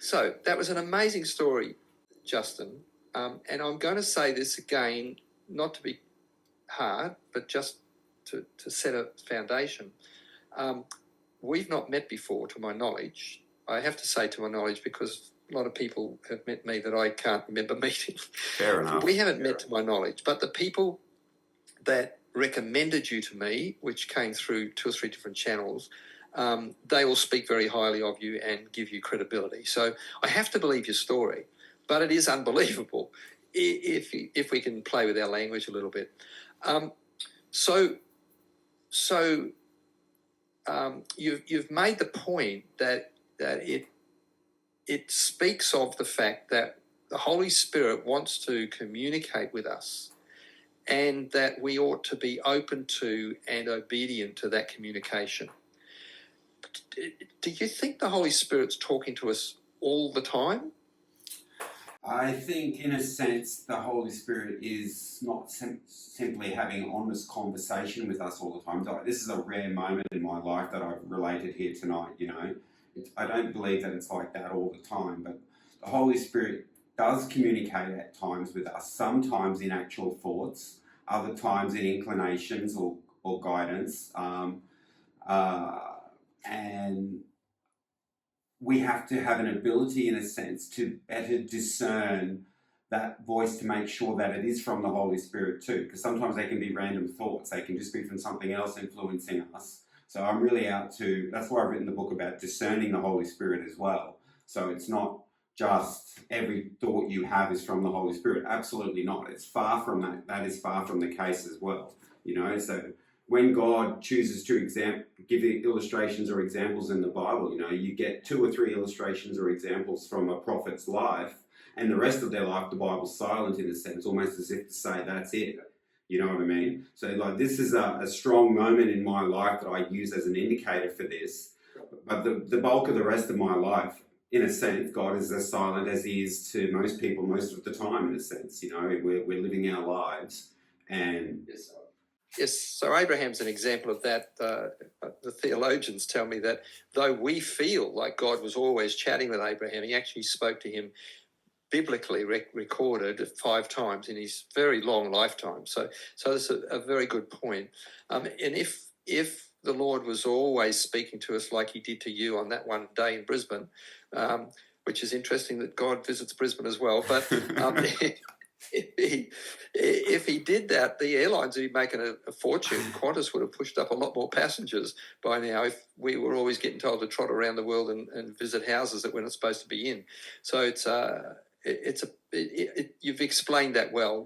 So that was an amazing story, Justin. And I'm going to say this again, not to be hard, but just to set a foundation. We've not met before, to my knowledge. I have to say to my knowledge because a lot of people have met me that I can't remember meeting. Fair enough. We haven't met to my knowledge, but the people that recommended you to me, which came through 2 or 3 different channels, they will speak very highly of you and give you credibility. So I have to believe your story, but it is unbelievable if we can play with our language a little bit. You've made the point that it speaks of the fact that the Holy Spirit wants to communicate with us and that we ought to be open to and obedient to that communication. Do you think the Holy Spirit's talking to us all the time? I think, in a sense, the Holy Spirit is not simply having an honest conversation with us all the time. This is a rare moment in my life that I've related here tonight, you know. I don't believe that it's like that all the time, but the Holy Spirit does communicate at times with us, sometimes in actual thoughts, other times in inclinations or guidance. And we have to have an ability, in a sense, to better discern that voice to make sure that it is from the Holy Spirit too, because sometimes they can be random thoughts. They can just be from something else influencing us. So I'm really that's why I've written the book about discerning the Holy Spirit as well. So it's not just every thought you have is from the Holy Spirit. Absolutely not. It's far from that. That is far from the case as well. You know, so when God chooses to give illustrations or examples in the Bible, you know, you get 2 or 3 illustrations or examples from a prophet's life, and the rest of their life, the Bible's silent in a sense, almost as if to say, that's it. You know what I mean? So, like, this is a strong moment in my life that I use as an indicator for this. But the bulk of the rest of my life, in a sense, God is as silent as he is to most people most of the time, in a sense. You know, we're living our lives. And yes, so Abraham's an example of that. The theologians tell me that though we feel like God was always chatting with Abraham, he actually spoke to him biblically recorded 5 times in his very long lifetime. So that's a very good point. And if the Lord was always speaking to us like he did to you on that one day in Brisbane, which is interesting that God visits Brisbane as well, but if he did that, the airlines would be making a fortune. Qantas would have pushed up a lot more passengers by now if we were always getting told to trot around the world and visit houses that we're not supposed to be in. So you've explained that well.